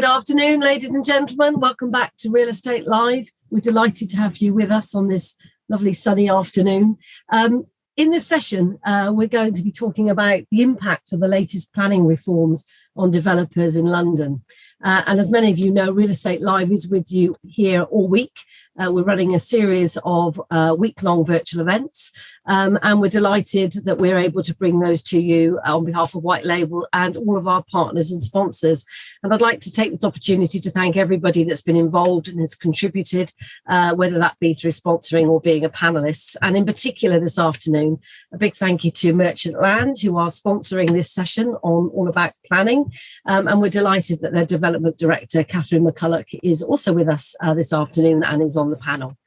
Good afternoon, ladies and gentlemen. Welcome back to Real Estate Live. We're delighted to have you with us on this lovely sunny afternoon. In this session, we're going to be talking about the impact of the latest planning reforms on developers in London. And as many of you know, Real Estate Live is with you here all week. We're running a series of week-long virtual events, and we're delighted that we're able to bring those to you on behalf of White Label and all of our partners and sponsors. And I'd like to take this opportunity to thank everybody that's been involved and has contributed, whether that be through sponsoring or being a panelist. And in particular this afternoon, a big thank you to Merchant Land, who are sponsoring this session on All About Planning. And we're delighted that their development director, Mccullough, is also with us this afternoon and is on the panel.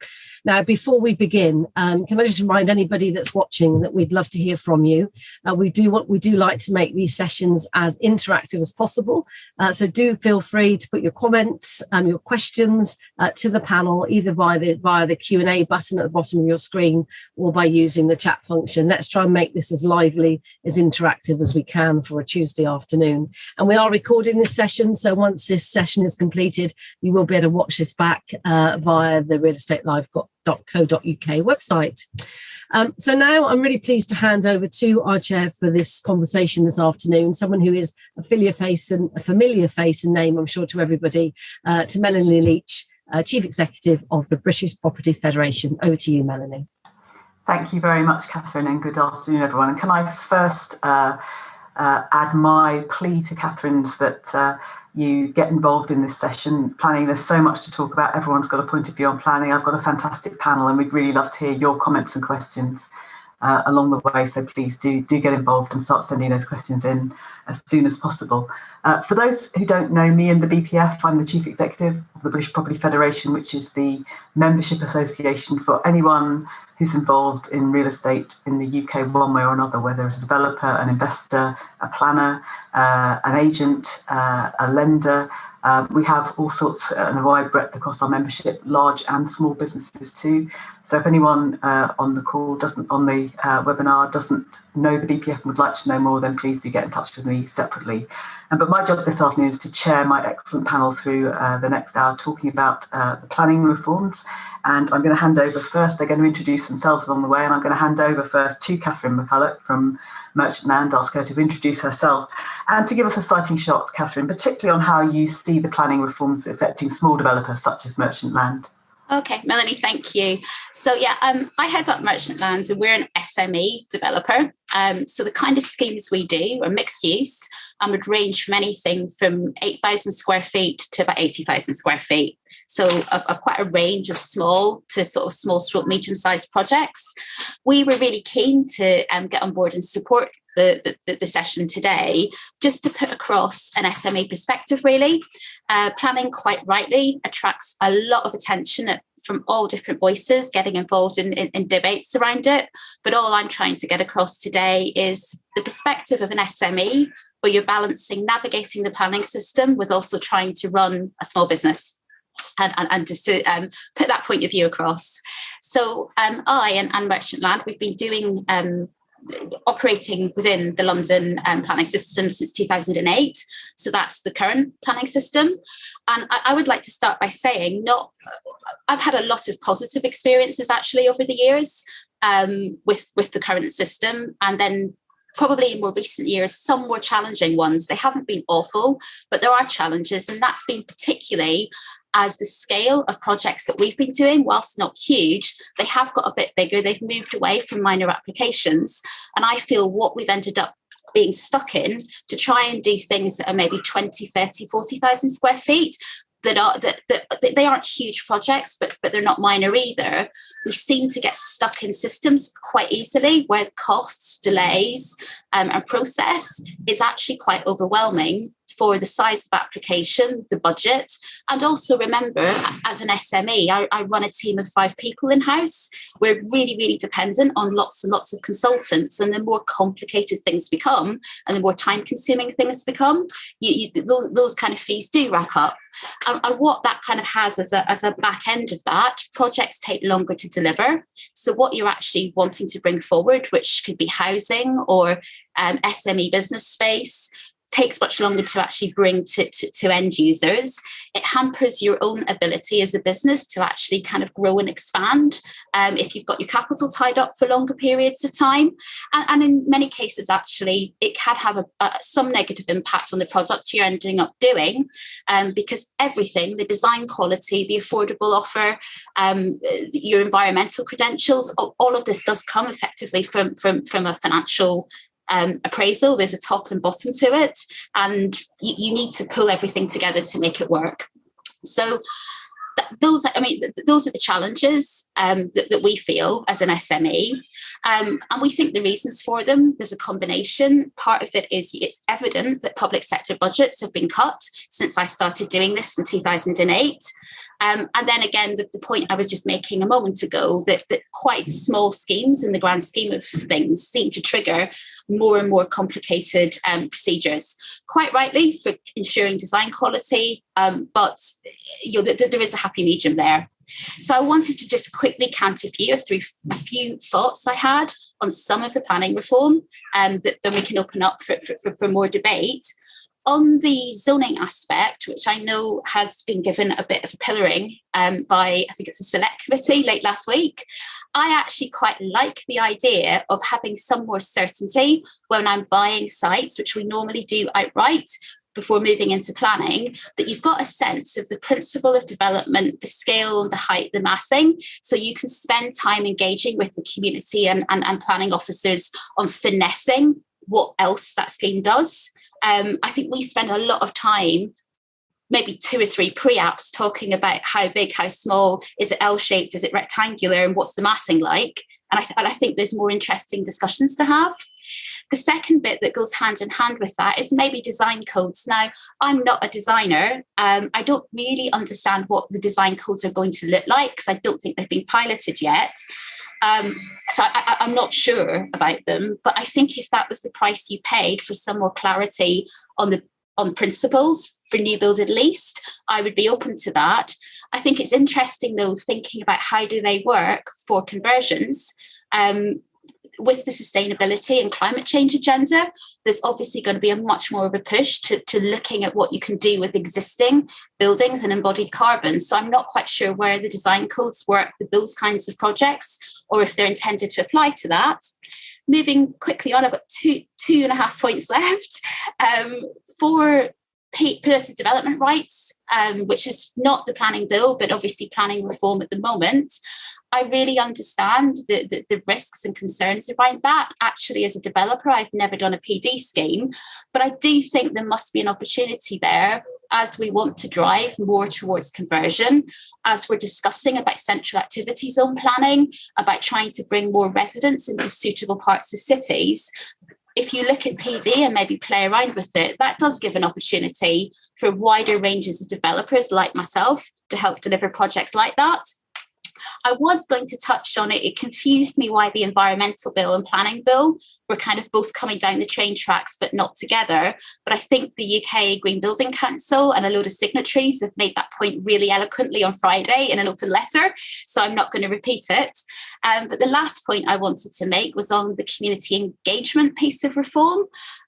Now, before we begin, can I just remind anybody that's watching that we'd love to hear from you. We do like to make these sessions as interactive as possible. So do feel free to put your comments and your questions to the panel, either via the Q&A button at the bottom of your screen or by using the chat function. Let's try and make this as lively, as interactive as we can for a Tuesday afternoon. And we are recording this session, so once this session is completed, you will be able to watch this back via the realestateLive.co.uk website. So now I'm really pleased to hand over to our chair for this conversation this afternoon, someone who is a familiar face and name, I'm sure, to everybody, to Melanie Leech, Chief Executive of the British Property Federation. Over to you, Melanie. Thank you very much, Catherine, and good afternoon, everyone. And can I first add my plea to Catherine's that you get involved in this session. Planning, there's so much to talk about. Everyone's got a point of view on planning. I've got a fantastic panel and we'd really love to hear your comments and questions along the way. So please do get involved and start sending those questions in as soon as possible. For those who don't know me and the BPF, I'm the Chief Executive of the British Property Federation, which is the membership association for anyone who's involved in real estate in the UK one way or another, whether it's a developer, an investor, a planner, an agent, a lender. We have all sorts and a wide breadth across our membership, large and small businesses too. So if anyone on the webinar doesn't know the BPF and would like to know more, then please do get in touch with me separately. But my job this afternoon is to chair my excellent panel through the next hour, talking about the planning reforms. And I'm going to hand over first. They're going to introduce themselves along the way, and I'm going to hand over first to Catherine Mccullough from Merchant Land, ask her to introduce herself and to give us a sighting shot, Catherine, particularly on how you see the planning reforms affecting small developers such as Merchant Land. Okay, Melanie, thank you. So I head up Merchant Land, and we're an SME developer. So the kind of schemes we do are mixed use and would range from anything from 8,000 square feet to about 80,000 square feet. So quite a range of small to sort of small medium-sized projects. We were really keen to get on board and support the session today, just to put across an SME perspective, really. Planning, quite rightly, attracts a lot of attention from all different voices getting involved in debates around it. But all I'm trying to get across today is the perspective of an SME, where you're balancing navigating the planning system with also trying to run a small business. And just to put that point of view across. So I and Merchant Land, we've been doing operating within the London planning system since 2008. So that's the current planning system. And I would like to start by saying I've had a lot of positive experiences actually over the years with the current system. And then probably in more recent years, some more challenging ones. They haven't been awful, but there are challenges. And that's been particularly as the scale of projects that we've been doing, whilst not huge, they have got a bit bigger. They've moved away from minor applications. And I feel what we've ended up being stuck in to try and do things that are maybe 20, 30, 40,000 square feet, that they aren't huge projects, but they're not minor either. We seem to get stuck in systems quite easily where costs, delays, and process is actually quite overwhelming for the size of application, the budget. And also remember, as an SME, I run a team of 5 people in-house. We're really, really dependent on lots and lots of consultants. And the more complicated things become and the more time-consuming things become, those kind of fees do rack up. And what that kind of has as a back end of that, projects take longer to deliver. So what you're actually wanting to bring forward, which could be housing or SME business space, takes much longer to actually bring to end users. It hampers your own ability as a business to actually kind of grow and expand if you've got your capital tied up for longer periods of time. And in many cases, actually, it can have some negative impact on the product you're ending up doing, because everything, the design quality, the affordable offer, your environmental credentials, all of this does come effectively from a financial appraisal. There's a top and bottom to it, and you need to pull everything together to make it work. So those are the challenges that we feel as an SME, and we think the reasons for them, there's a combination. Part of it is it's evident that public sector budgets have been cut since I started doing this in 2008. And then again, the point I was just making a moment ago, that quite small schemes in the grand scheme of things seem to trigger more and more complicated procedures, quite rightly, for ensuring design quality, but there is a happy medium there. So I wanted to just quickly canter you through a few thoughts I had on some of the planning reform, that then we can open up for more debate. On the zoning aspect, which I know has been given a bit of a pillaring by, I think it's a select committee late last week, I actually quite like the idea of having some more certainty when I'm buying sites, which we normally do outright before moving into planning, that you've got a sense of the principle of development, the scale, the height, the massing, so you can spend time engaging with the community and planning officers on finessing what else that scheme does. I think we spend a lot of time, maybe 2 or 3 pre-apps, talking about how big, how small, is it L-shaped, is it rectangular, and what's the massing like? And I think there's more interesting discussions to have. The second bit that goes hand in hand with that is maybe design codes. Now, I'm not a designer. I don't really understand what the design codes are going to look like, because I don't think they've been piloted yet. So I'm not sure about them, but I think if that was the price you paid for some more clarity on principles for new build at least, I would be open to that. I think it's interesting though, thinking about how do they work for conversions. With the sustainability and climate change agenda, there's obviously going to be a much more of a push to looking at what you can do with existing buildings and embodied carbon. So I'm not quite sure where the design codes work with those kinds of projects, or if they're intended to apply to that. Moving quickly on, I've got two and a half points left. For Paterson development rights, which is not the planning bill, but obviously planning reform at the moment, I really understand the risks and concerns around that. Actually, as a developer, I've never done a PD scheme, but I do think there must be an opportunity there as we want to drive more towards conversion, as we're discussing about central activity zone planning, about trying to bring more residents into suitable parts of cities. If you look at PD and maybe play around with it, that does give an opportunity for wider ranges of developers like myself to help deliver projects like that. I was going to touch on it. It confused me why the environmental bill and planning bill were kind of both coming down the train tracks, but not together. But I think the UK Green Building Council and a load of signatories have made that point really eloquently on Friday in an open letter. So I'm not going to repeat it. But the last point I wanted to make was on the community engagement piece of reform.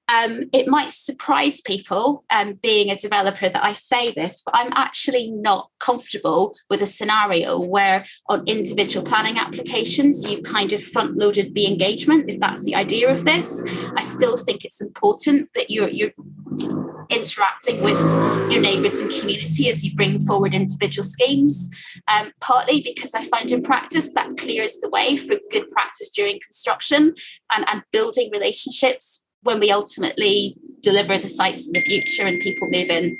It might surprise people, being a developer, that I say this, but I'm actually not comfortable with a scenario where on individual planning applications, you've kind of front-loaded the engagement, if that's the idea of this. I still think it's important that you're interacting with your neighbours and community as you bring forward individual schemes, partly because I find in practice that clears the way for good practice during construction and building relationships when we ultimately deliver the sites in the future and people move in.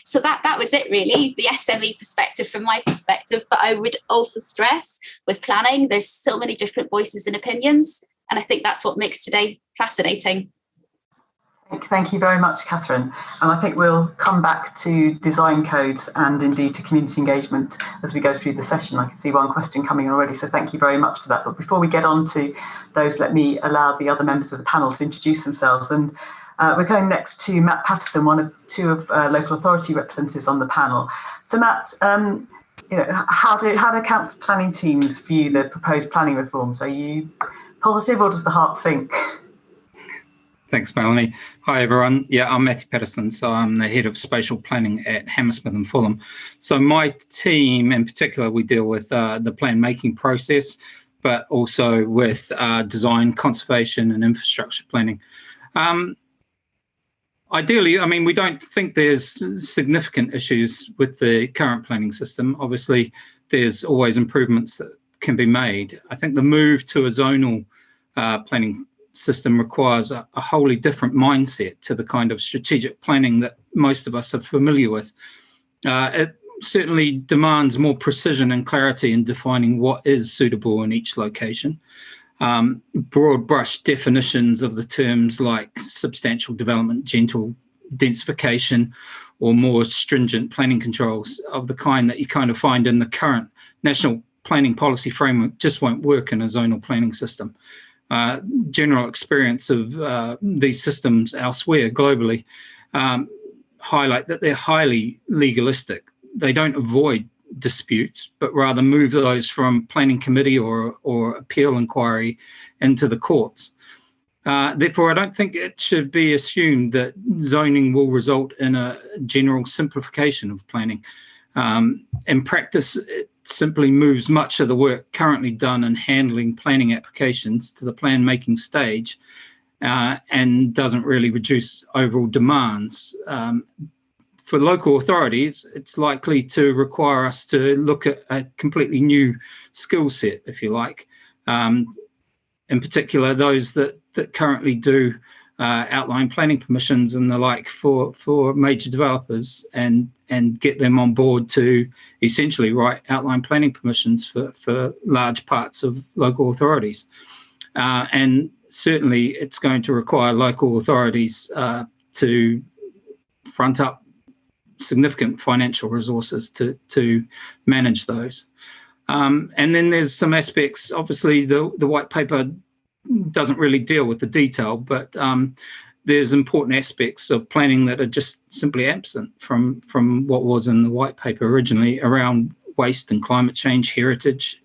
So that was it really, the SME perspective from my perspective. But I would also stress with planning, there's so many different voices and opinions. And I think that's what makes today fascinating. Thank you very much, Catherine. And I think we'll come back to design codes and indeed to community engagement as we go through the session. I can see one question coming already, so thank you very much for that. But before we get on to those, let me allow the other members of the panel to introduce themselves. And we're going next to Matt Patterson, one of two of local authority representatives on the panel. So Matt, how do council planning teams view the proposed planning reforms? Are you positive or does the heart sink? Thanks, Melanie. Hi, everyone. Yeah, I'm Matthew Patterson, so I'm the head of spatial planning at Hammersmith and Fulham. So my team in particular, we deal with the plan making process, but also with design, conservation and infrastructure planning. Ideally, I mean, we don't think there's significant issues with the current planning system. Obviously, there's always improvements that can be made. I think the move to a zonal planning system requires a wholly different mindset to the kind of strategic planning that most of us are familiar with. It certainly demands more precision and clarity in defining what is suitable in each location. Broad brush definitions of the terms like substantial development, gentle densification, or more stringent planning controls of the kind that you kind of find in the current national planning policy framework just won't work in a zonal planning system. General experience of these systems elsewhere globally highlight that they're highly legalistic. They don't avoid disputes, but rather move those from planning committee or appeal inquiry into the courts. Therefore, I don't think it should be assumed that zoning will result in a general simplification of planning. In practice, it simply moves much of the work currently done in handling planning applications to the plan making stage and doesn't really reduce overall demands. For local authorities, it's likely to require us to look at a completely new skill set, if you like. In particular, those that currently do outline planning permissions and the like for major developers and get them on board to essentially write outline planning permissions for large parts of local authorities. And certainly it's going to require local authorities to front up significant financial resources to manage those. And then there's some aspects, obviously the white paper doesn't really deal with the detail, but there's important aspects of planning that are just simply absent from what was in the white paper originally around waste and climate change, heritage,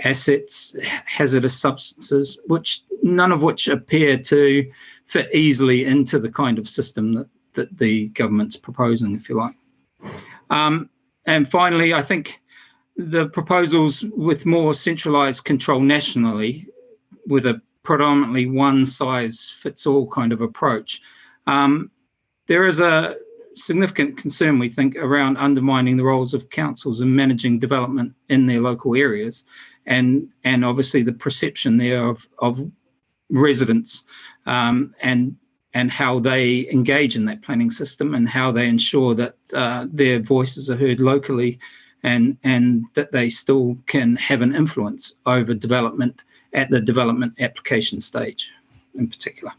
assets, hazardous substances, which none of which appear to fit easily into the kind of system that the government's proposing, if you like. And finally, I think the proposals with more centralised control nationally, with a predominantly one-size-fits-all kind of approach, there is a significant concern, we think, around undermining the roles of councils in managing development in their local areas, and obviously the perception there of residents and how they engage in that planning system and how they ensure that their voices are heard locally and that they still can have an influence over development at the development application stage in particular.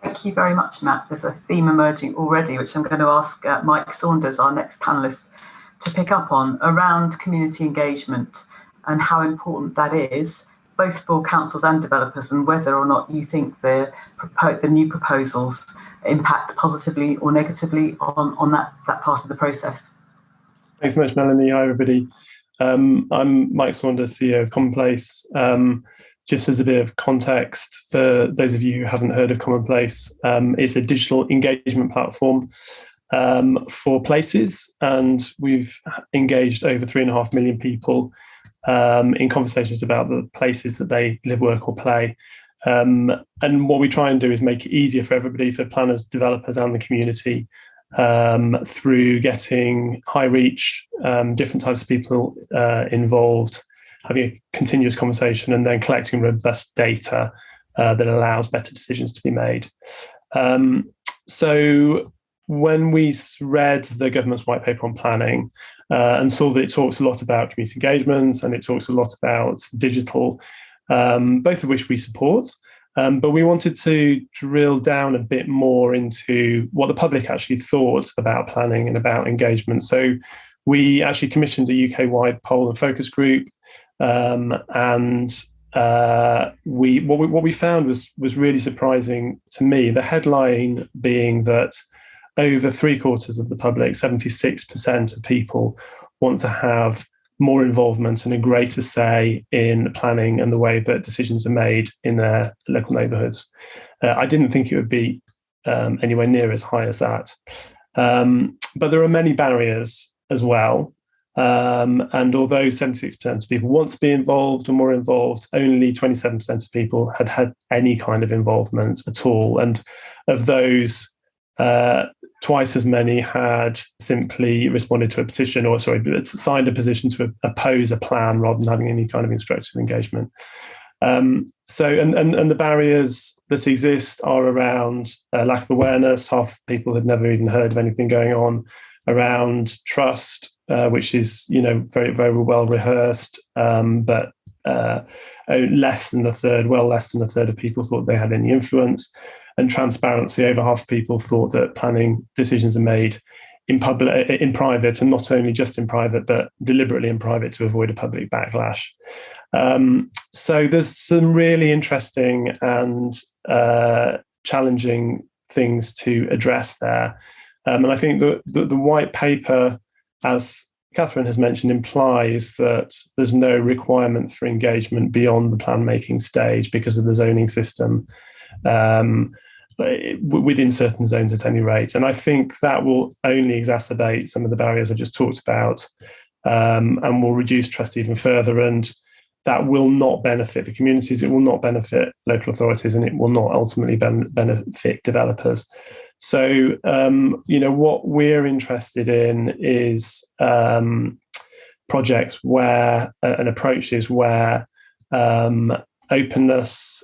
Thank you very much, Matt. There's a theme emerging already, which I'm going to ask Mike Saunders, our next panellist, to pick up on around community engagement and how important that is, both for councils and developers, and whether or not you think the new proposals impact positively or negatively on that part of the process. Thanks so much, Melanie. Hi, everybody. I'm Mike Saunders, CEO of Commonplace. Just as a bit of context for those of you who haven't heard of Commonplace, it's a digital engagement platform for places, and we've engaged over 3.5 million people in conversations about the places that they live, work or play. And what we try and do is make it easier for everybody, for planners, developers and the community, through getting high reach, different types of people involved, having a continuous conversation and then collecting robust data that allows better decisions to be made. So when we read the government's white paper on planning and saw that it talks a lot about community engagements and it talks a lot about digital, both of which we support, but we wanted to drill down a bit more into what the public actually thought about planning and about engagement. So we actually commissioned a UK-wide poll and focus group, and what we found was really surprising to me. The headline being that over 3/4 of the public, 76% of people, want to have more involvement and a greater say in planning and the way that decisions are made in their local neighbourhoods. I didn't think it would be anywhere near as high as that. But there are many barriers as well. And although 76% of people want to be involved or more involved, only 27% of people had had any kind of involvement at all. And of those, twice as many had simply responded to a petition, or signed a petition to oppose a plan rather than having any kind of instructive engagement. So the barriers that exist are around lack of awareness. Half people had never even heard of anything going on, around trust, which is very, very well rehearsed, but less than a third of people thought they had any influence. And transparency, over half of people thought that planning decisions are made in private, and not only just in private, but deliberately in private to avoid a public backlash. So there's some really interesting and challenging things to address there. And I think the white paper, as Catherine has mentioned, implies that there's no requirement for engagement beyond the plan making stage because of the zoning system. Within certain zones at any rate. And I think that will only exacerbate some of the barriers I just talked about, and will reduce trust even further. And that will not benefit the communities, it will not benefit local authorities, and it will not ultimately benefit developers. So, what we're interested in is projects where, and approaches where openness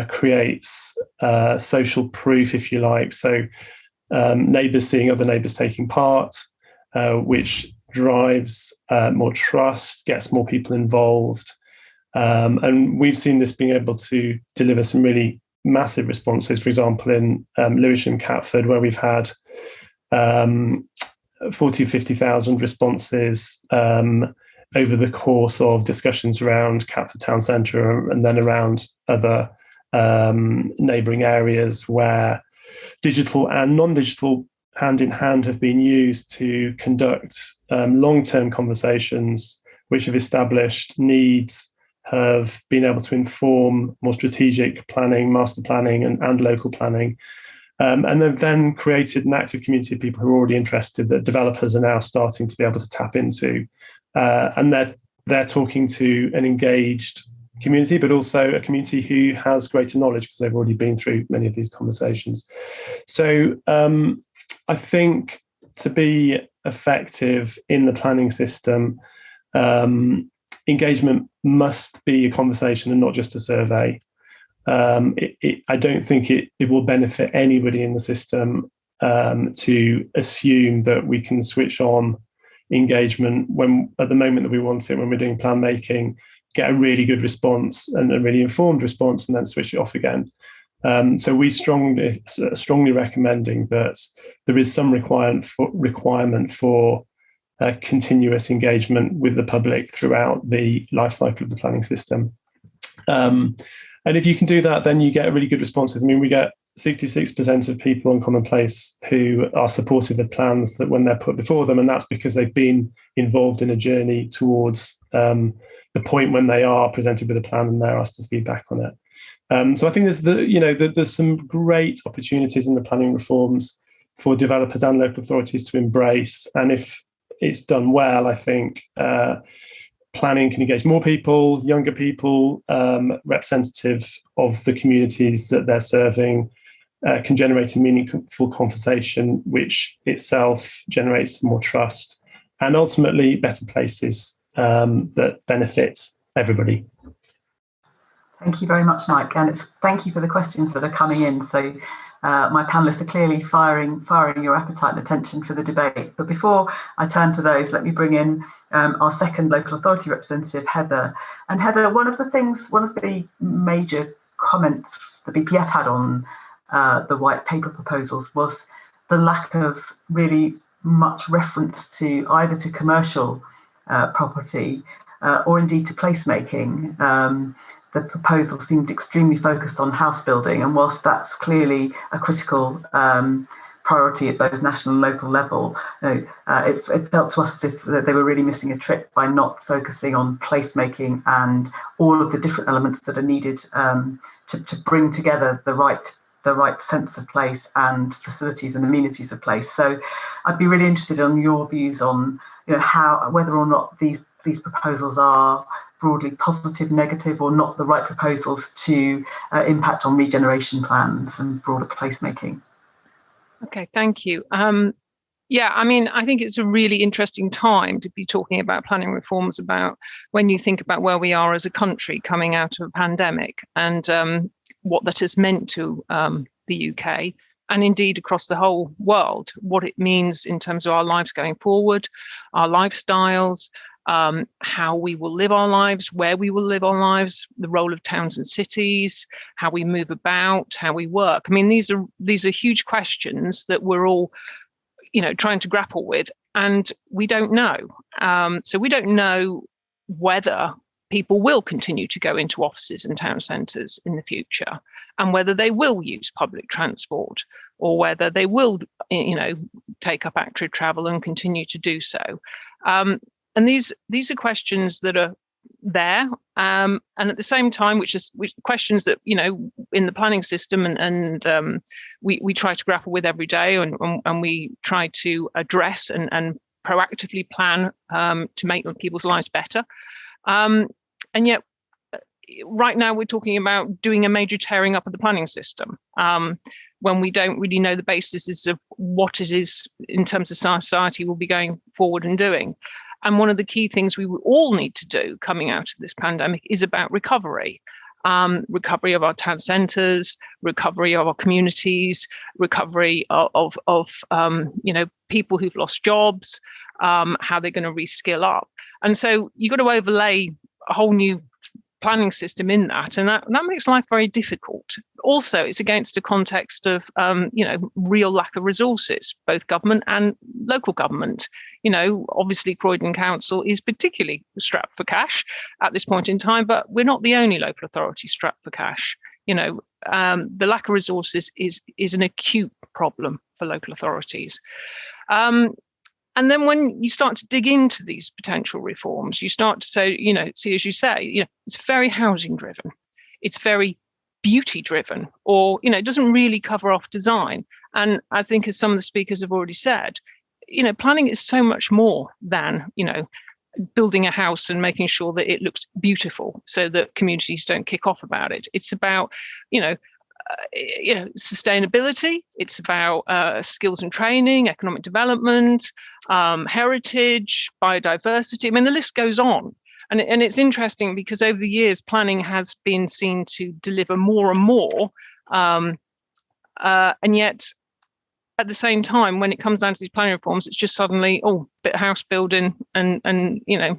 creates social proof, if you like. So neighbours seeing other neighbours taking part, which drives more trust, gets more people involved. And we've seen this being able to deliver some really massive responses. For example, in Lewisham, Catford, where we've had 40,000 or 50,000 responses over the course of discussions around Catford Town Centre and then around other neighbouring areas, where digital and non-digital hand in hand have been used to conduct long-term conversations which have established needs, have been able to inform more strategic planning, master planning and local planning. And they've then created an active community of people who are already interested that developers are now starting to be able to tap into. And they're talking to an engaged community, but also a community who has greater knowledge because they've already been through many of these conversations. So I think to be effective in the planning system, engagement must be a conversation and not just a survey. I don't think it will benefit anybody in the system to assume that we can switch on engagement when at the moment that we want it, when we're doing plan making, get a really good response and a really informed response, and then switch it off again. So we strongly recommending that there is some requirement for continuous engagement with the public throughout the life cycle of the planning system. And if you can do that, then you get really good responses. I mean, we get 66% of people on Commonplace who are supportive of plans that when they're put before them, and that's because they've been involved in a journey towards the point when they are presented with a plan and they're asked to feedback on it. So I think there's some great opportunities in the planning reforms for developers and local authorities to embrace. And if it's done well, I think planning can engage more people, younger people, representative of the communities that they're serving, can generate a meaningful conversation, which itself generates more trust and ultimately better places that benefit everybody. Thank you very much, Mike, and thank you for the questions that are coming in. So my panelists are clearly firing your appetite and attention for the debate. But before I turn to those, let me bring in our second local authority representative, Heather. And Heather, one of the major comments the BPF had on the white paper proposals was the lack of really much reference to either to commercial property or indeed to placemaking. The proposal seemed extremely focused on house building, and whilst that's clearly a critical priority at both national and local level. It felt to us as if they were really missing a trick by not focusing on placemaking and all of the different elements that are needed to bring together the right sense of place and facilities and amenities of place. So I'd be really interested on your views on whether or not these proposals are broadly positive, negative, or not the right proposals to impact on regeneration plans and broader placemaking. Okay, thank you. Yeah, I mean, I think it's a really interesting time to be talking about planning reforms about when you think about where we are as a country coming out of a pandemic and what that has meant to the UK and indeed across the whole world, what it means in terms of our lives going forward, our lifestyles, how we will live our lives, where we will live our lives, the role of towns and cities, how we move about, how we work. I mean, these are huge questions that we're all, trying to grapple with, and we don't know. So we don't know whether people will continue to go into offices and town centres in the future, and whether they will use public transport, or whether they will, take up active travel and continue to do so. And these are questions that are there, and at the same time, which questions that in the planning system and we try to grapple with every day, and we try to address and proactively plan to make people's lives better. And yet, right now, we're talking about doing a major tearing up of the planning system when we don't really know the basis of what it is in terms of society we'll be going forward and doing. And one of the key things we will all need to do coming out of this pandemic is about recovery. Recovery of our town centres, recovery of our communities, recovery of people who've lost jobs, how they're going to reskill up. And so you've got to overlay a whole new planning system in that, and that makes life very difficult. Also, it's against a context of real lack of resources, both government and local government. Obviously Croydon Council is particularly strapped for cash at this point in time, but we're not the only local authority strapped for cash. The lack of resources is an acute problem for local authorities. And then when you start to dig into these potential reforms, you start to say, see, as you say, it's very housing driven. It's very beauty driven, or, it doesn't really cover off design. And I think, as some of the speakers have already said, planning is so much more than, building a house and making sure that it looks beautiful so that communities don't kick off about it. It's about, sustainability. It's about skills and training, economic development, heritage, biodiversity. I mean, the list goes on. And it's interesting because over the years, planning has been seen to deliver more and more. And yet, at the same time, when it comes down to these planning reforms, it's just suddenly, bit of house building and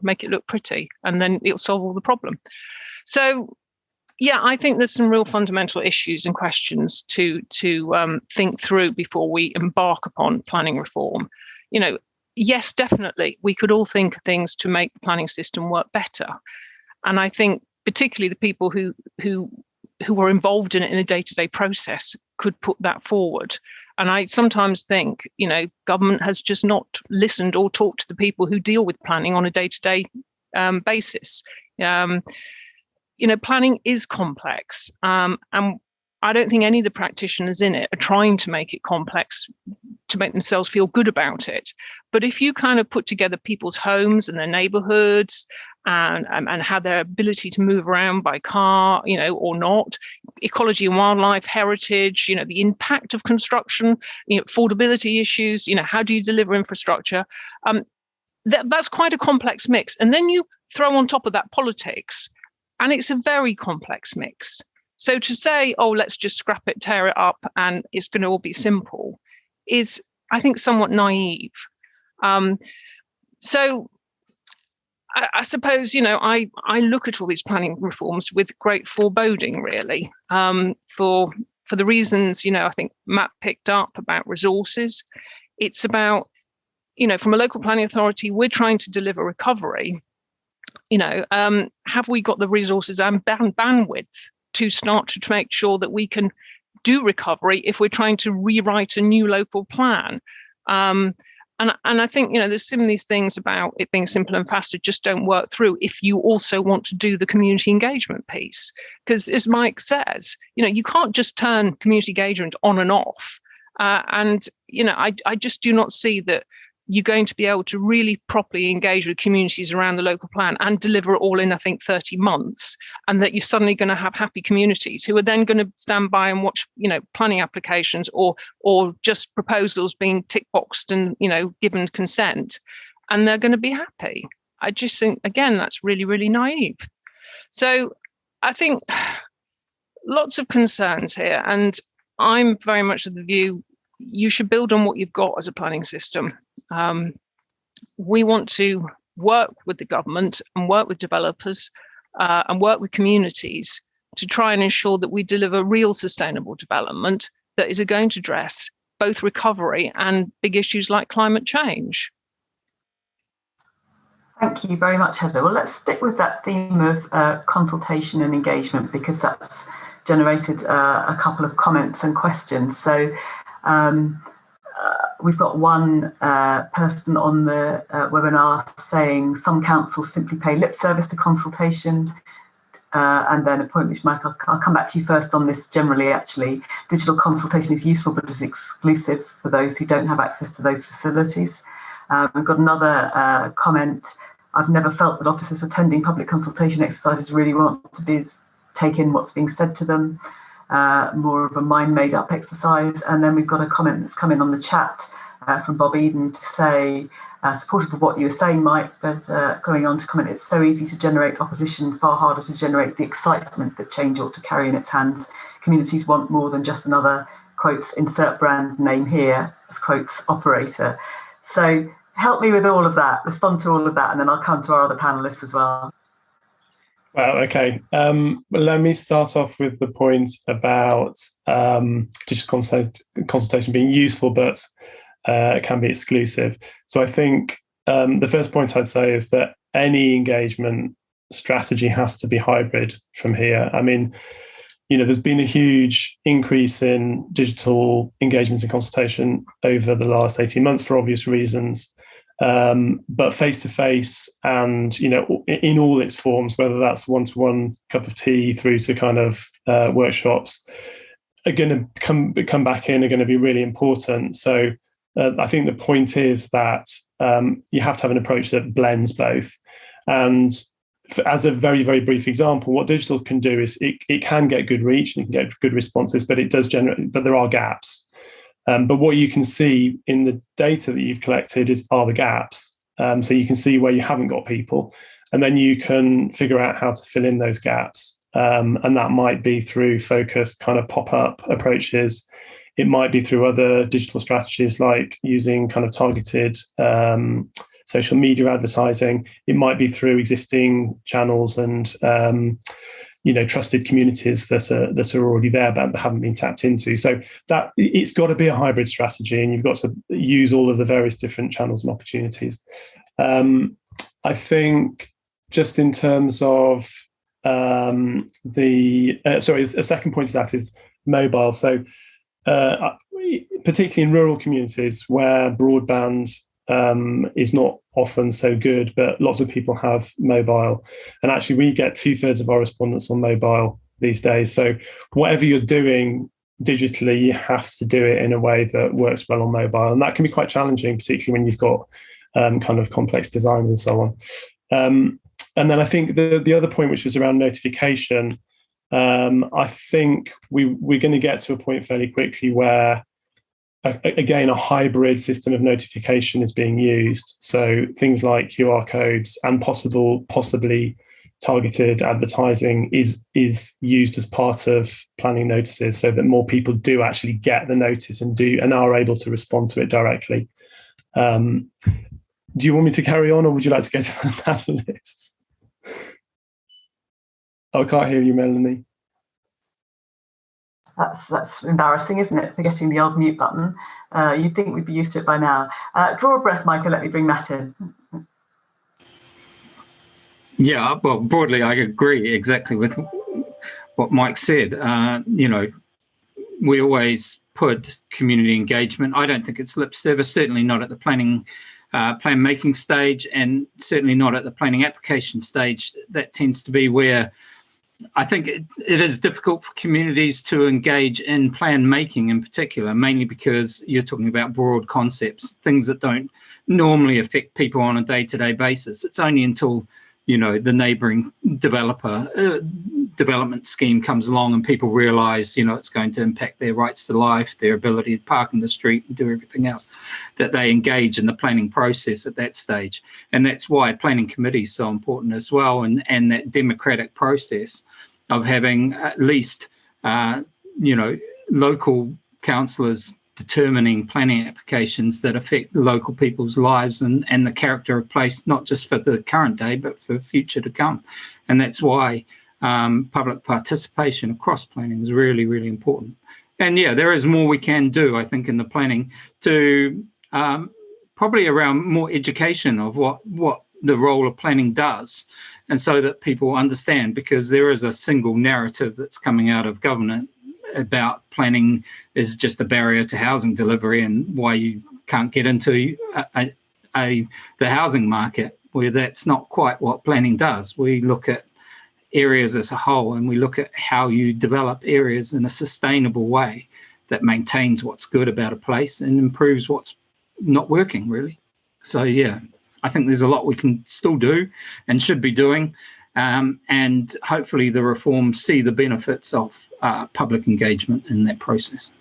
make it look pretty, and then it'll solve all the problem. So, yeah, I think there's some real fundamental issues and questions to think through before we embark upon planning reform. Yes, definitely, we could all think of things to make the planning system work better. And I think particularly the people who were involved in it in a day-to-day process could put that forward. And I sometimes think, government has just not listened or talked to the people who deal with planning on a day-to-day basis. Planning is complex, and I don't think any of the practitioners in it are trying to make it complex to make themselves feel good about it. But if you kind of put together people's homes and their neighbourhoods and how their ability to move around by car, or not, ecology and wildlife, heritage, the impact of construction, affordability issues, how do you deliver infrastructure? That's quite a complex mix. And then you throw on top of that politics, and it's a very complex mix. So to say, let's just scrap it, tear it up, and it's going to all be simple is, I think, somewhat naive. So I suppose, I look at all these planning reforms with great foreboding, really, for the reasons, I think Matt picked up about resources. It's about, from a local planning authority, we're trying to deliver recovery. Have we got the resources and bandwidth to start to make sure that we can do recovery if we're trying to rewrite a new local plan. And I think, there's some of these things about it being simple and faster just don't work through if you also want to do the community engagement piece. Because as Mike says, you can't just turn community engagement on and off. I just do not see that you're going to be able to really properly engage with communities around the local plan and deliver it all in, I think, 30 months, and that you're suddenly going to have happy communities who are then going to stand by and watch, planning applications or just proposals being tick boxed and, given consent, and they're going to be happy. I just think, again, that's really, really naive. So I think lots of concerns here, and I'm very much of the view you should build on what you've got as a planning system. We want to work with the government and work with developers and work with communities to try and ensure that we deliver real sustainable development that is going to address both recovery and big issues like climate change. Thank you very much, Heather. Well, let's stick with that theme of consultation and engagement, because that's generated a couple of comments and questions. So we've got one person on the webinar saying some councils simply pay lip service to consultation, and then a point which, Mike, I'll come back to you first on this generally. Actually, digital consultation is useful but is exclusive for those who don't have access to those facilities. We've got another comment. I've never felt that officers attending public consultation exercises really want to take in what's being said to them. More of a mind-made-up exercise. And then we've got a comment that's come in on the chat from Bob Eden to say, supportive of what you were saying, Mike, but going on to comment, it's so easy to generate opposition, far harder to generate the excitement that change ought to carry in its hands. Communities want more than just another, quotes, insert brand name here, as quotes, operator. So help me with all of that, respond to all of that, and then I'll come to our other panellists as well. Well, okay. Let me start off with the point about digital consultation being useful, but it can be exclusive. So I think the first point I'd say is that any engagement strategy has to be hybrid from here. I mean, there's been a huge increase in digital engagement and consultation over the last 18 months for obvious reasons. But face-to-face and, in all its forms, whether that's one-to-one cup of tea through to kind of workshops, are going to come back in, are going to be really important. So I think the point is that you have to have an approach that blends both. And as a very, very brief example, what digital can do is it can get good reach and it can get good responses, but but there are gaps. But what you can see in the data that you've collected are the gaps. So you can see where you haven't got people, and then you can figure out how to fill in those gaps. And that might be through focused kind of pop-up approaches. It might be through other digital strategies like using kind of targeted social media advertising. It might be through existing channels and trusted communities that are already there but haven't been tapped into. So that it's got to be a hybrid strategy, and you've got to use all of the various different channels and opportunities. I think just in terms of a second point to that is mobile. So particularly in rural communities where broadband is not often so good, but lots of people have mobile. And actually we get 2/3 of our respondents on mobile these days. So whatever you're doing digitally, you have to do it in a way that works well on mobile. And that can be quite challenging, particularly when you've got kind of complex designs and so on. And then I think the other point, which was around notification, I think we're going to get to a point fairly quickly where again, a hybrid system of notification is being used. So things like QR codes and possibly targeted advertising is used as part of planning notices, so that more people do actually get the notice and are able to respond to it directly. Do you want me to carry on, or would you like to go to the panelists? I can't hear you, Melanie. That's embarrassing, isn't it? Forgetting the old mute button. You'd think we'd be used to it by now. Draw a breath, Michael. Let me bring Matt in. Yeah, well, broadly, I agree exactly with what Mike said. we always put community engagement. I don't think it's lip service, certainly not at the plan making stage, and certainly not at the planning application stage. That tends to be where I think it is difficult for communities to engage in plan making in particular, mainly because you're talking about broad concepts, things that don't normally affect people on a day-to-day basis. It's only until, you know, the neighbouring development scheme comes along and people realise, you know, it's going to impact their rights to life, their ability to park in the street and do everything else, that they engage in the planning process at that stage. And that's why planning committee is so important as well, and that democratic process of having at least, you know, local councillors determining planning applications that affect local people's lives and the character of place, not just for the current day, but for future to come. And that's why public participation across planning is really, really important. And yeah, there is more we can do, I think, in the planning to probably around more education of what the role of planning does, and so that people understand, because there is a single narrative that's coming out of government about planning is just a barrier to housing delivery and why you can't get into the housing market, where that's not quite what planning does. We look at areas as a whole, and we look at how you develop areas in a sustainable way that maintains what's good about a place and improves what's not working, really. So yeah, I think there's a lot we can still do and should be doing, and hopefully the reforms see the benefits of public engagement in that process.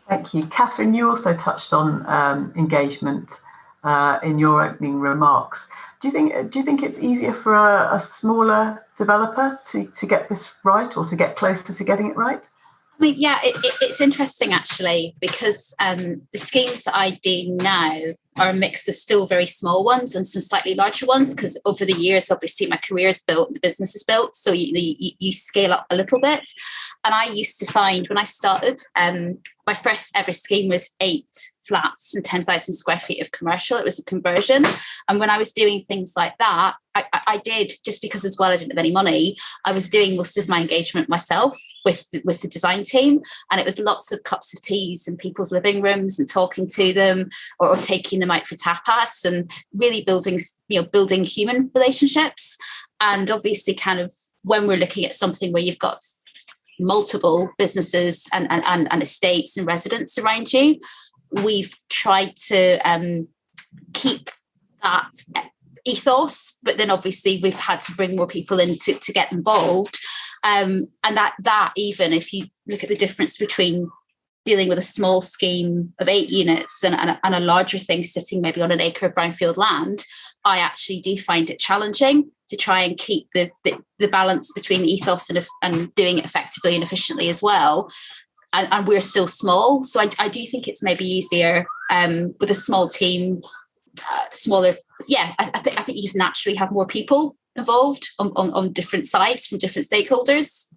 Thank you. Catherine, you also touched on engagement in your opening remarks. Do you think it's easier for a smaller developer to get this right, or to get closer to getting it right? I mean, yeah, it's interesting actually, because the schemes that I do now are a mix of still very small ones and some slightly larger ones, because over the years, obviously, my career is built, the business is built, so you scale up a little bit. And I used to find when I started, my first ever scheme was 8 flats and 10,000 square feet of commercial. It was a conversion. And when I was doing things like that, I did, just because as well I didn't have any money, I was doing most of my engagement myself with the design team. And it was lots of cups of teas in people's living rooms and talking to them, or taking them out for tapas, and really building human relationships. And obviously, kind of when we're looking at something where you've got multiple businesses and estates and residents around you, we've tried to keep that ethos, but then obviously we've had to bring more people in to get involved, and that even if you look at the difference between dealing with a small scheme of 8 units and a larger thing sitting maybe on an acre of brownfield land, I actually do find it challenging to try and keep the balance between the ethos and doing it effectively and efficiently as well. And we're still small, so I do think it's maybe easier with a small team, smaller. Yeah, I think you just naturally have more people involved on different sides from different stakeholders.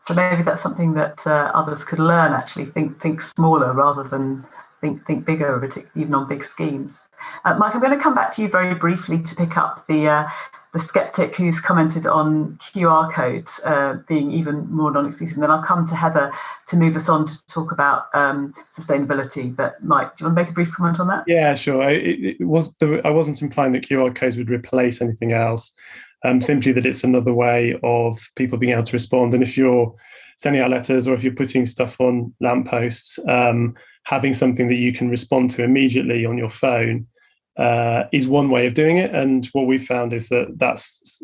So maybe that's something that others could learn. Actually, think smaller rather than think bigger, even on big schemes. Mike, I'm going to come back to you very briefly to pick up the skeptic who's commented on QR codes being even more non-exclusive. And then I'll come to Heather to move us on to talk about sustainability. But Mike, do you want to make a brief comment on that? Yeah, sure. I wasn't implying that QR codes would replace anything else. Simply that it's another way of people being able to respond. And if you're sending out letters, or if you're putting stuff on lampposts, having something that you can respond to immediately on your phone is one way of doing it. And what we've found is that that's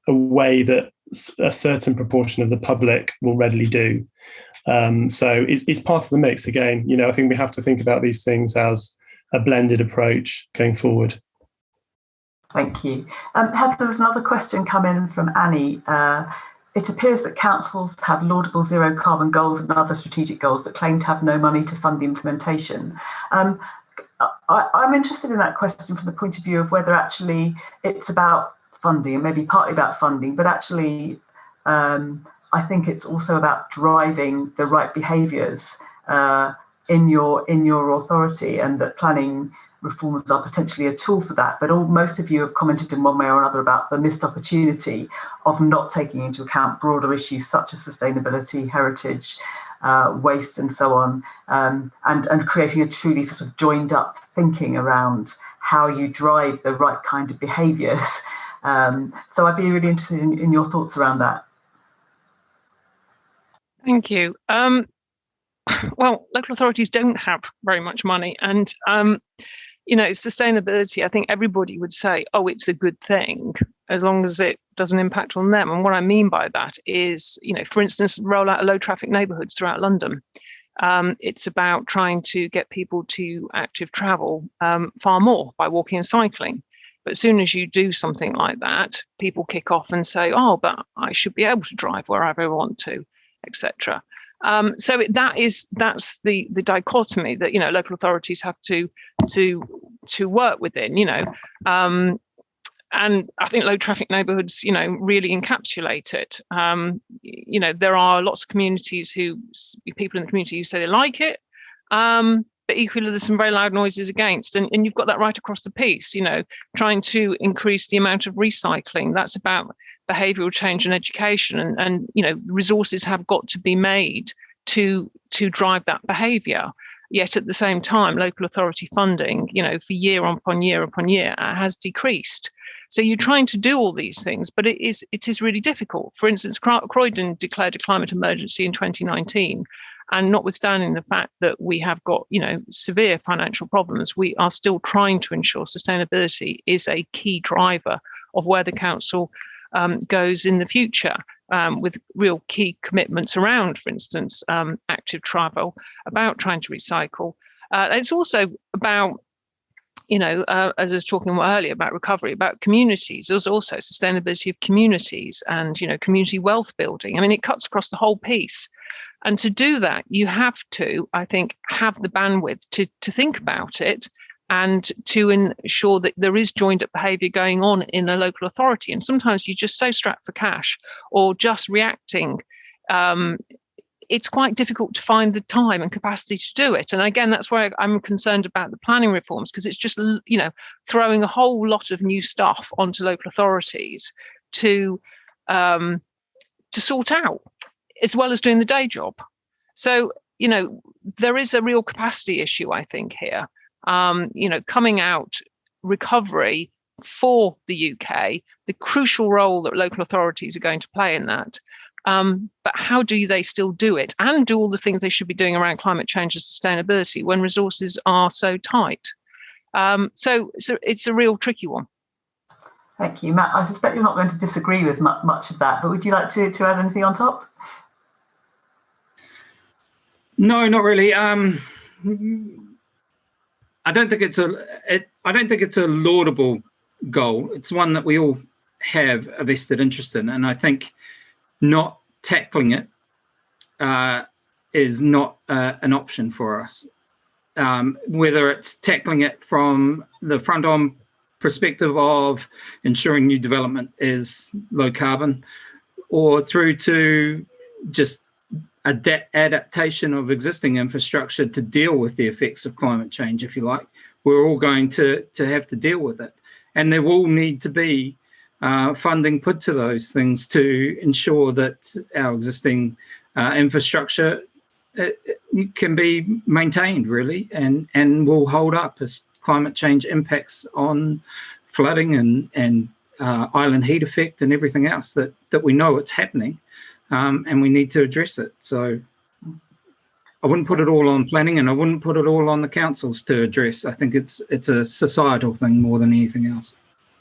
a way that a certain proportion of the public will readily do. So it's part of the mix. Again, I think we have to think about these things as a blended approach going forward. Thank you. Heather, there's another question come in from Annie. It appears that councils have laudable zero carbon goals and other strategic goals, but claim to have no money to fund the implementation. I'm interested in that question from the point of view of whether actually it's about funding, and maybe partly about funding, but actually I think it's also about driving the right behaviours in your authority, and that planning reforms are potentially a tool for that. But most of you have commented in one way or another about the missed opportunity of not taking into account broader issues such as sustainability, heritage, waste and so on, and creating a truly sort of joined up thinking around how you drive the right kind of behaviours. So I'd be really interested in your thoughts around that. Thank you. Well, local authorities don't have very much money, and sustainability, I think everybody would say, oh, it's a good thing as long as it doesn't impact on them. And what I mean by that is, for instance, roll out low traffic neighbourhoods throughout London. It's about trying to get people to active travel far more by walking and cycling. But as soon as you do something like that, people kick off and say, oh, but I should be able to drive wherever I want to, etc. So that's the dichotomy that local authorities have to work within. And I think low traffic neighbourhoods, really encapsulate it. There are lots of people in the community who say they like it, but equally there's some very loud noises against. And you've got that right across the piece. Trying to increase the amount of recycling. That's about behavioural change and education, and resources have got to be made to drive that behaviour. Yet at the same time, local authority funding, for year upon year upon year, has decreased. So you're trying to do all these things, but it is really difficult. For instance, Croydon declared a climate emergency in 2019, and notwithstanding the fact that we have got severe financial problems, we are still trying to ensure sustainability is a key driver of where the council goes in the future, with real key commitments around, for instance, active travel, about trying to recycle. It's also about, as I was talking earlier about recovery, about communities. There's also sustainability of communities and, community wealth building. I mean, it cuts across the whole piece. And to do that, you have to, I think, have the bandwidth to think about it, and to ensure that there is joined up behaviour going on in a local authority. And sometimes you're just so strapped for cash or just reacting. It's quite difficult to find the time and capacity to do it. And again, that's where I'm concerned about the planning reforms, because it's just, throwing a whole lot of new stuff onto local authorities to sort out, as well as doing the day job. So, there is a real capacity issue, I think, here. Coming out recovery for the UK, the crucial role that local authorities are going to play in that. But how do they still do it and do all the things they should be doing around climate change and sustainability when resources are so tight? So it's a real tricky one. Thank you, Matt. I suspect you're not going to disagree with much of that, but would you like to add anything on top? No, not really. I don't think it's a laudable goal. It's one that we all have a vested interest in, and I think not tackling it is not an option for us. Whether it's tackling it from the front-on perspective of ensuring new development is low carbon, or through to just adaptation of existing infrastructure to deal with the effects of climate change, if you like. We're all going to have to deal with it. And there will need to be funding put to those things to ensure that our existing infrastructure can be maintained, really, and will hold up as climate change impacts on flooding and island heat effect and everything else that we know it's happening. And we need to address it. So I wouldn't put it all on planning, and I wouldn't put it all on the councils to address. I think it's a societal thing more than anything else.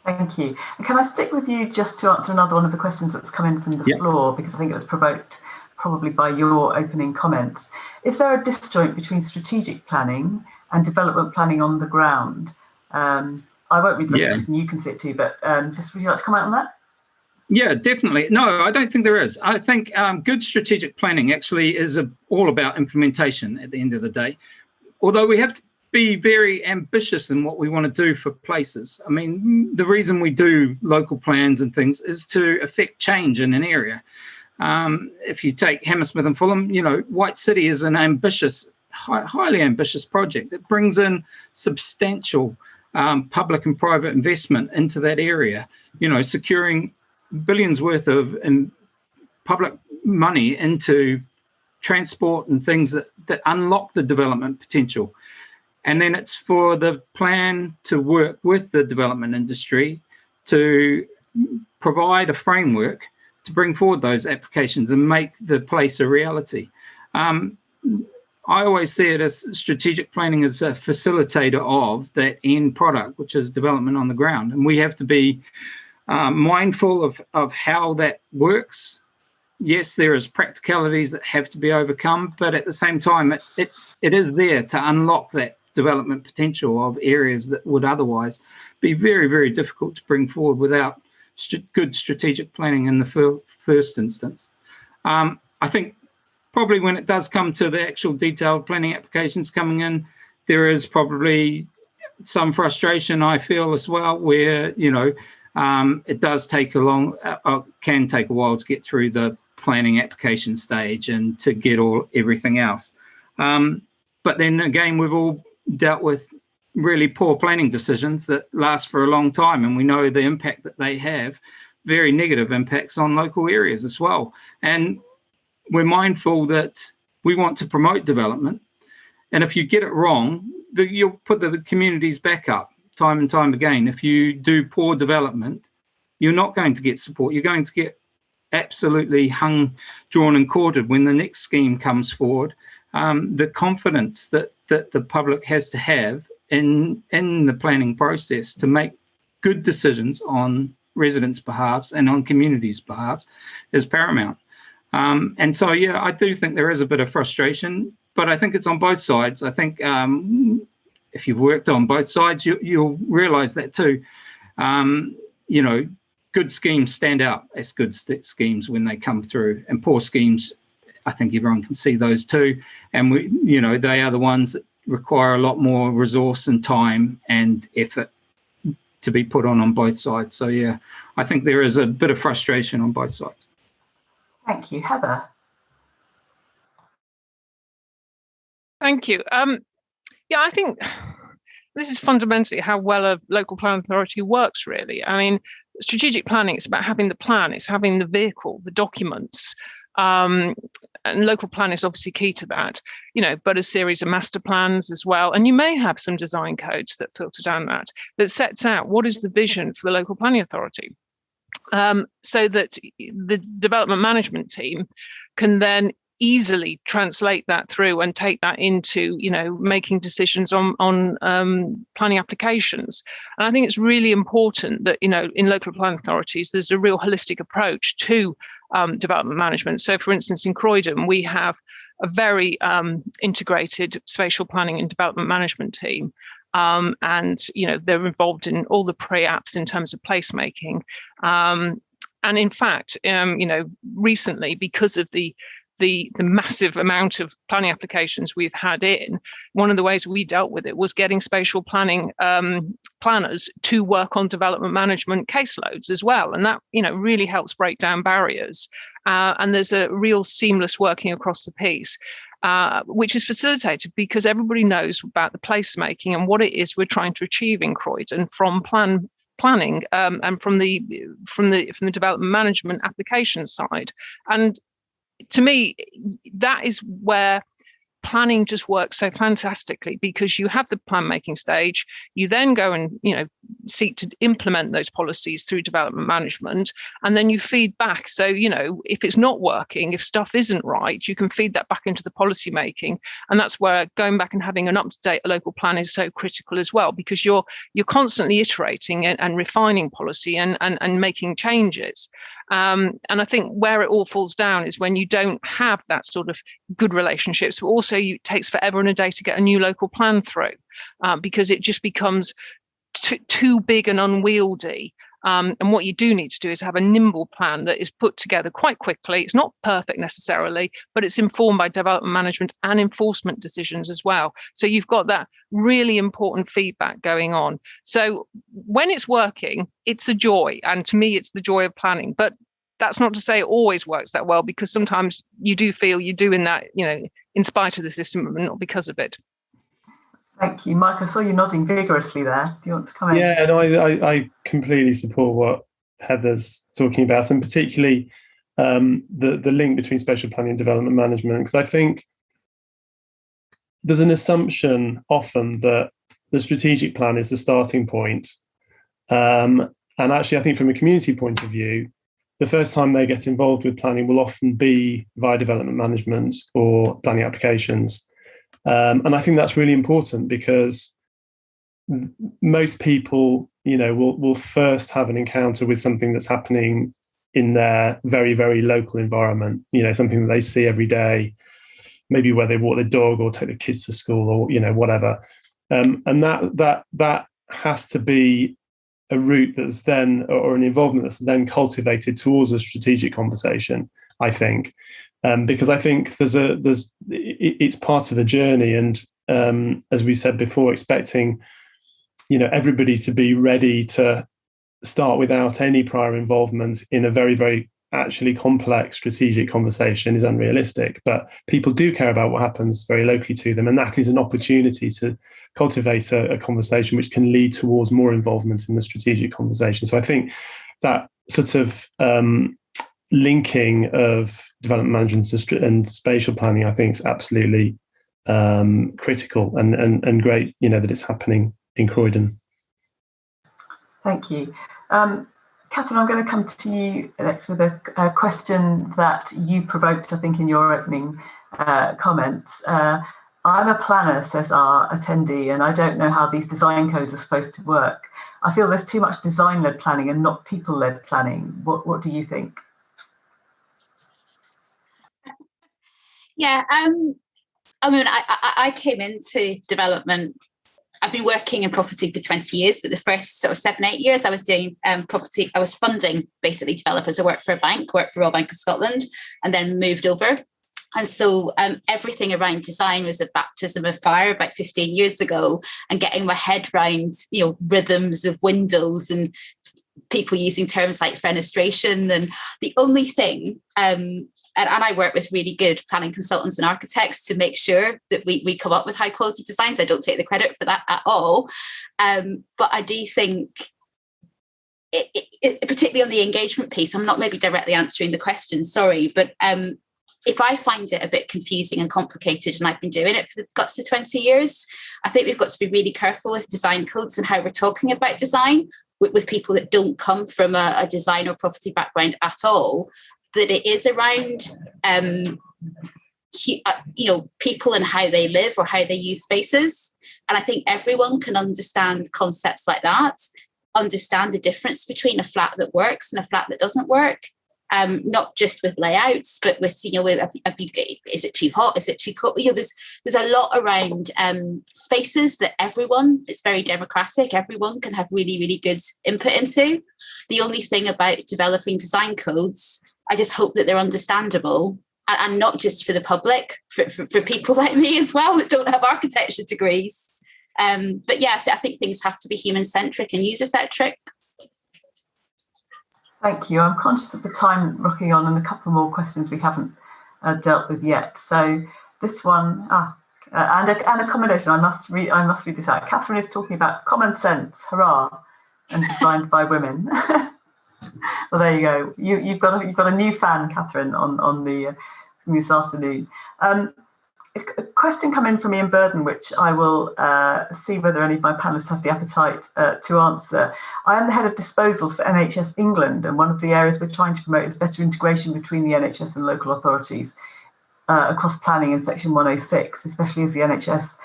Thank you. And can I stick with you just to answer another one of the questions that's come in from the floor, because I think it was provoked probably by your opening comments. Is there a disjoint between strategic planning and development planning on the ground? I won't read the question, you can sit too, but just would you like to comment on that? Yeah, definitely. No, I don't think there is. I think good strategic planning actually is all about implementation at the end of the day. Although we have to be very ambitious in what we want to do for places. I mean, the reason we do local plans and things is to affect change in an area. If you take Hammersmith and Fulham, White City is an ambitious, highly ambitious project. It brings in substantial public and private investment into that area, securing billions worth of public money into transport and things that unlock the development potential. And then it's for the plan to work with the development industry to provide a framework to bring forward those applications and make the place a reality. I always see it as strategic planning as a facilitator of that end product, which is development on the ground. And we have to be mindful of how that works. Yes, there is practicalities that have to be overcome, but at the same time, it is there to unlock that development potential of areas that would otherwise be very, very difficult to bring forward without good strategic planning in the first instance. I think probably when it does come to the actual detailed planning applications coming in, there is probably some frustration, I feel, as well, where, it does take can take a while to get through the planning application stage and to get everything else. But then again, we've all dealt with really poor planning decisions that last for a long time, and we know the impact that they have, very negative impacts on local areas as well. And we're mindful that we want to promote development, and if you get it wrong, you'll put the communities back up time and time again. If you do poor development, you're not going to get support. You're going to get absolutely hung, drawn and quartered when the next scheme comes forward. The confidence that the public has to have in the planning process to make good decisions on residents' behalves and on communities' behalves is paramount. And so, yeah, I do think there is a bit of frustration, but I think it's on both sides. I think if you've worked on both sides, you'll realise that too. Good schemes stand out as good schemes when they come through, and poor schemes, I think everyone can see those too. And they are the ones that require a lot more resource and time and effort to be put on both sides. So yeah, I think there is a bit of frustration on both sides. Thank you. Heather. Thank you. I think this is fundamentally how well a local planning authority works, really. I mean, strategic planning, it's about having the plan, it's having the vehicle, the documents, and local plan is obviously key to that, but a series of master plans as well. And you may have some design codes that filter down that sets out what is the vision for the local planning authority, so that the development management team can then easily translate that through and take that into, making decisions on planning applications. And I think it's really important that, in local planning authorities, there's a real holistic approach to development management. So, for instance, in Croydon, we have a very integrated spatial planning and development management team. And, they're involved in all the pre-apps in terms of placemaking. And in fact, recently, because of the massive amount of planning applications we've had in, one of the ways we dealt with it was getting spatial planning planners to work on development management caseloads as well. And that, really helps break down barriers. And there's a real seamless working across the piece, which is facilitated because everybody knows about the placemaking and what it is we're trying to achieve in Croydon from planning and from the development management application side. And to me, that is where planning just works so fantastically, because you have the plan making stage, you then go and seek to implement those policies through development management, and then you feed back. So if it's not working, if stuff isn't right, you can feed that back into the policy making. And that's where going back and having an up-to-date local plan is so critical as well, because you're constantly iterating and refining policy and making changes. And I think where it all falls down is when you don't have that sort of good relationships, but also it takes forever and a day to get a new local plan through, because it just becomes too big and unwieldy. And what you do need to do is have a nimble plan that is put together quite quickly. It's not perfect necessarily, but it's informed by development management and enforcement decisions as well. So you've got that really important feedback going on. So when it's working, it's a joy. And to me, it's the joy of planning. But that's not to say it always works that well, because sometimes you do feel you're doing that, in spite of the system, but not because of it. Thank you, Mike. I saw you nodding vigorously there. Do you want to come in? Yeah, no, I completely support what Heather's talking about, and particularly the link between spatial planning and development management, because I think there's an assumption often that the strategic plan is the starting point. And actually, I think from a community point of view, the first time they get involved with planning will often be via development management or planning applications. And I think that's really important, because most people, will first have an encounter with something that's happening in their very, very local environment, something that they see every day, maybe where they walk their dog or take their kids to school or, whatever. And that has to be a route that's then, or an involvement that's then cultivated towards a strategic conversation, I think, because I think it's part of a journey. And as we said before, expecting, everybody to be ready to start without any prior involvement in a very, very actually complex strategic conversation is unrealistic. But people do care about what happens very locally to them, and that is an opportunity to cultivate a conversation which can lead towards more involvement in the strategic conversation. So I think that sort of linking of development management and spatial planning, I think, is absolutely critical and great, that it's happening in Croydon. Thank you. Catherine, I'm going to come to you next with a question that you provoked, I think, in your opening comments. I'm a planner, says our attendee, and I don't know how these design codes are supposed to work. I feel there's too much design-led planning and not people-led planning. What do you think? Yeah, I mean, I came into development. I've been working in property for 20 years, but the first sort of 7-8 years I was doing property, I was funding basically developers. I worked for a bank, worked for Royal Bank of Scotland, and then moved over. And so everything around design was a baptism of fire about 15 years ago, and getting my head around, rhythms of windows and people using terms like fenestration. And the only thing, and I work with really good planning consultants and architects to make sure that we come up with high quality designs. I don't take the credit for that at all. But I do think, particularly on the engagement piece, I'm not maybe directly answering the question, sorry, but if I find it a bit confusing and complicated, and I've been doing it for the guts of 20 years, I think we've got to be really careful with design codes and how we're talking about design with people that don't come from a design or property background at all, that it is around people and how they live or how they use spaces. And I think everyone can understand concepts like that, understand the difference between a flat that works and a flat that doesn't work. Not just with layouts, but with, is it too hot? Is it too cold? There's a lot around spaces that it's very democratic. Everyone can have really, really good input into. The only thing about developing design codes, I just hope that they're understandable, and not just for the public, for people like me as well that don't have architecture degrees. But yeah, I think things have to be human-centric and user-centric. Thank you. I'm conscious of the time rocking on and a couple more questions we haven't dealt with yet. So this one, and accommodation, I must read this out. Catherine is talking about common sense, hurrah, and designed by women. Well, there you go. You've got a new fan, Catherine, on this afternoon. A question come in from Ian Burden, which I will see whether any of my panelists has the appetite to answer. I am the head of disposals for NHS England, and one of the areas we're trying to promote is better integration between the NHS and local authorities across planning in Section 106, especially as the NHS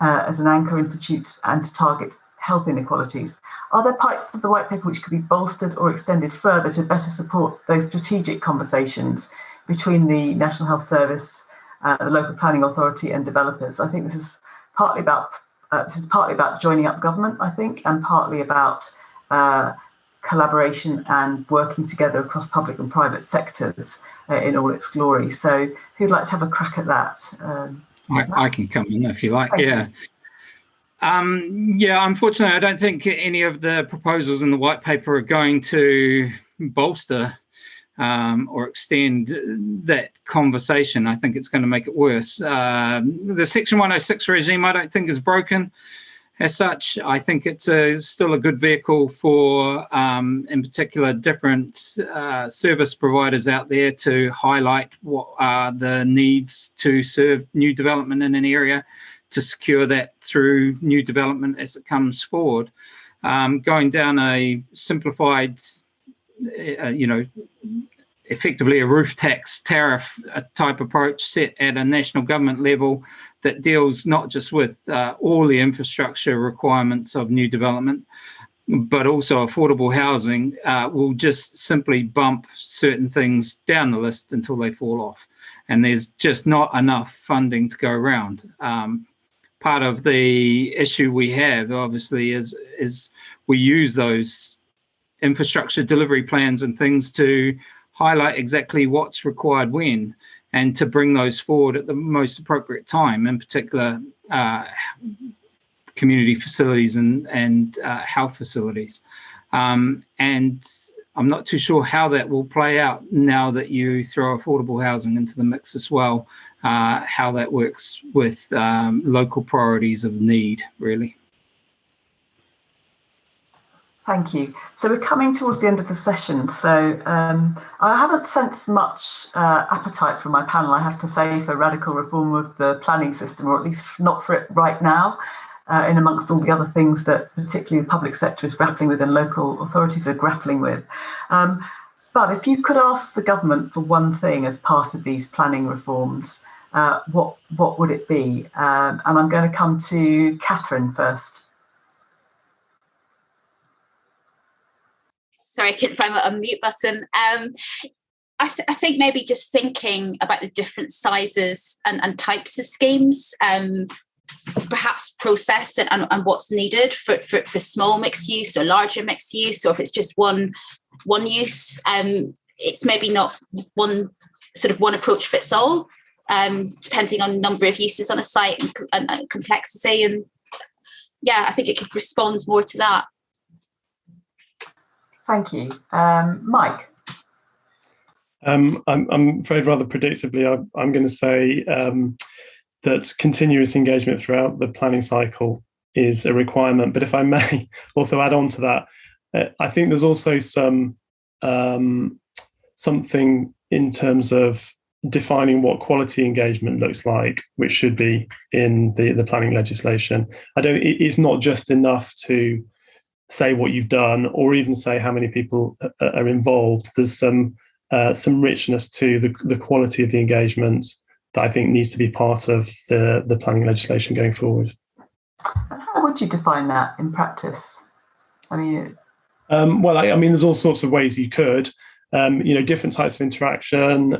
as an anchor institute and to target health inequalities. Are there parts of the white paper which could be bolstered or extended further to better support those strategic conversations between the National Health Service, the local planning authority, and developers? I think this is partly about joining up government, I think, and partly about collaboration and working together across public and private sectors in all its glory. So, who'd like to have a crack at that? I can come in if you like. Unfortunately, I don't think any of the proposals in the white paper are going to bolster or extend that conversation. I think it's going to make it worse. The Section 106 regime, I don't think, is broken. as such, I think it's still a good vehicle for, in particular, different service providers out there to highlight what are the needs to serve new development in an area, to secure that through new development as it comes forward. Going down a simplified, effectively a roof tax tariff type approach set at a national government level that deals not just with all the infrastructure requirements of new development, but also affordable housing, will just simply bump certain things down the list until they fall off. And there's just not enough funding to go around. Part of the issue we have, obviously, is we use those infrastructure delivery plans and things to highlight exactly what's required when, and to bring those forward at the most appropriate time, in particular community facilities and health facilities. And I'm not too sure how that will play out now that you throw affordable housing into the mix as well, how that works with local priorities of need, really. Thank you. So we're coming towards the end of the session. So I haven't sensed much appetite from my panel, I have to say, for radical reform of the planning system, or at least not for it right now, in amongst all the other things that particularly the public sector is grappling with and local authorities are grappling with. But if you could ask the government for one thing as part of these planning reforms, what would it be? And I'm going to come to Catherine first. Sorry, I couldn't find my unmute button. I think maybe just thinking about the different sizes and types of schemes, perhaps process and what's needed for small mixed use or larger mixed use, or if it's just one use, it's maybe not one approach fits all, depending on the number of uses on a site and complexity. And yeah, I think it could respond more to that. Thank you. Mike? I'm afraid rather predictably, I'm going to say that continuous engagement throughout the planning cycle is a requirement. But if I may also add on to that, I think there's also something in terms of defining what quality engagement looks like, which should be in the planning legislation. It's not just enough to say what you've done or even say how many people are involved. There's some richness to the quality of the engagement that I think needs to be part of the planning legislation going forward. How would you define that in practice? I mean, there's all sorts of ways you could. Different types of interaction,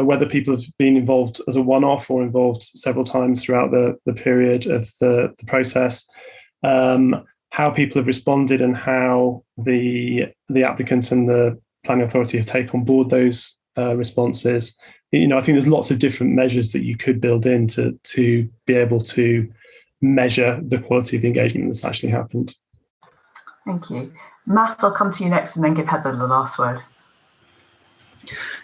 whether people have been involved as a one-off or involved several times throughout the period of the process. How people have responded and how the applicants and the planning authority have taken on board those responses. I think there's lots of different measures that you could build in to be able to measure the quality of the engagement that's actually happened. Thank you. Matt, I'll come to you next and then give Heather the last word.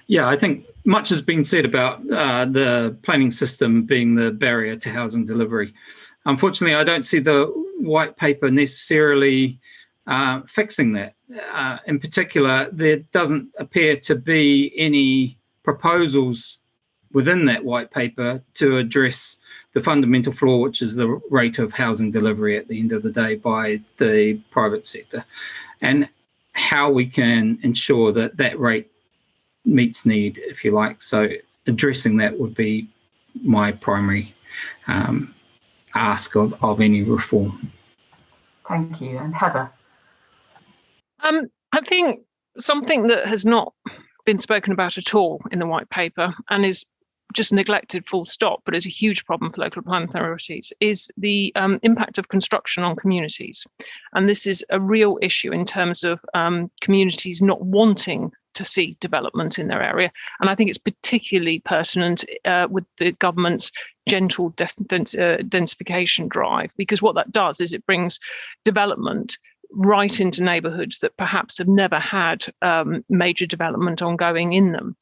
Yeah, I think much has been said about the planning system being the barrier to housing delivery. Unfortunately, I don't see the white paper necessarily fixing that. In particular, there doesn't appear to be any proposals within that white paper to address the fundamental flaw, which is the rate of housing delivery at the end of the day by the private sector, and how we can ensure that that rate meets need, if you like. So addressing that would be my primary ask of any reform. Thank you. And Heather? I think something that has not been spoken about at all in the white paper and is just neglected full stop, but is a huge problem for local planning authorities, is the impact of construction on communities. And this is a real issue in terms of communities not wanting to see development in their area. And I think it's particularly pertinent with the government's gentle densification drive, because what that does is it brings development right into neighbourhoods that perhaps have never had major development ongoing in them.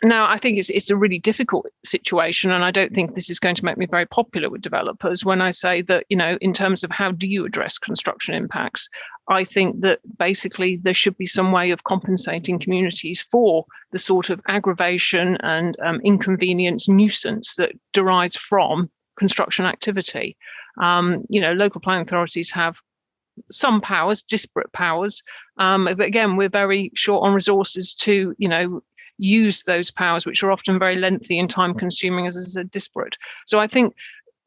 Now, I think it's a really difficult situation, and I don't think this is going to make me very popular with developers when I say that, in terms of how do you address construction impacts, I think that basically there should be some way of compensating communities for the sort of aggravation and inconvenience, nuisance that derives from construction activity. Local planning authorities have some powers, disparate powers, but again, we're very short on resources to, use those powers, which are often very lengthy and time consuming, as I said, disparate. So I think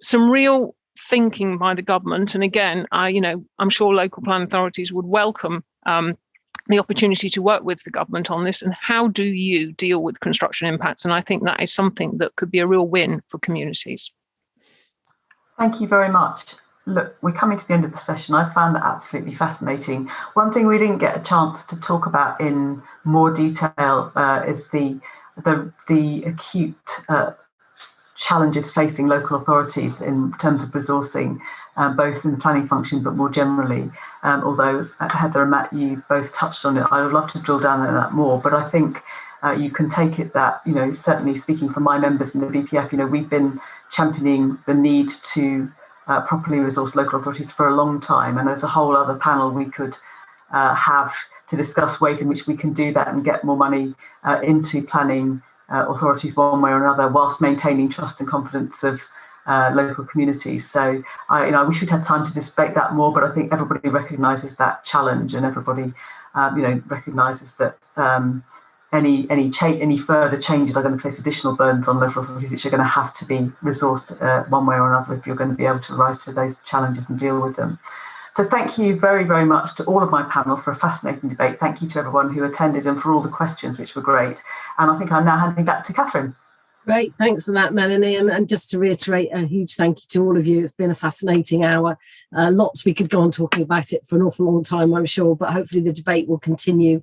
some real thinking by the government, and again, I'm sure local planning authorities would welcome the opportunity to work with the government on this, and how do you deal with construction impacts? And I think that is something that could be a real win for communities. Thank you very much. Look, we're coming to the end of the session. I found that absolutely fascinating. One thing we didn't get a chance to talk about in more detail is the acute challenges facing local authorities in terms of resourcing, both in the planning function but more generally. Although Heather and Matt, you both touched on it, I would love to drill down on that more. But I think you can take it that, certainly speaking for my members in the BPF, we've been championing the need to properly resource local authorities for a long time, and there's a whole other panel we could have to discuss ways in which we can do that and get more money into planning authorities one way or another, whilst maintaining trust and confidence of local communities. So I wish we'd had time to debate that more, but I think everybody recognises that challenge, and everybody recognises that any further changes are going to place additional burdens on local authorities, which are going to have to be resourced one way or another if you're going to be able to rise to those challenges and deal with them. So thank you very, very much to all of my panel for a fascinating debate. Thank you to everyone who attended and for all the questions, which were great. And I think I'm now handing back to Catherine. Great, thanks for that, Melanie. And just to reiterate, a huge thank you to all of you. It's been a fascinating hour. Lots we could go on talking about it for an awful long time, I'm sure, but hopefully the debate will continue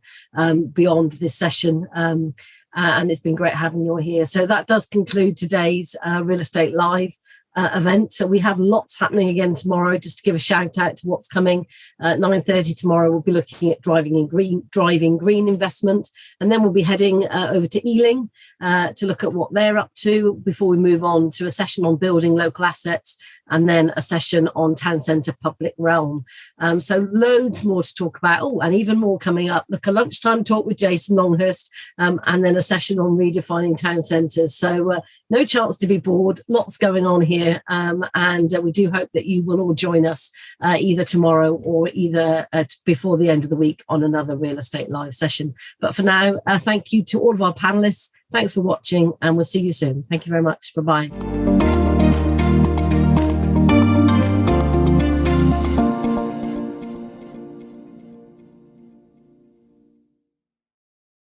beyond this session. And it's been great having you all here. So that does conclude today's Real Estate Live event. So we have lots happening again tomorrow. Just to give a shout out to what's coming at 9:30 tomorrow, we'll be looking at driving green investment, and then we'll be heading over to Ealing to look at what they're up to before we move on to a session on building local assets, and then a session on town centre public realm. So loads more to talk about. Oh, and even more coming up. Look, a lunchtime talk with Jason Longhurst, and then a session on redefining town centres. So no chance to be bored. Lots going on here. And we do hope that you will all join us either tomorrow or either before the end of the week on another Real Estate Live session. But for now, thank you to all of our panelists. Thanks for watching, and we'll see you soon. Thank you very much. Bye-bye.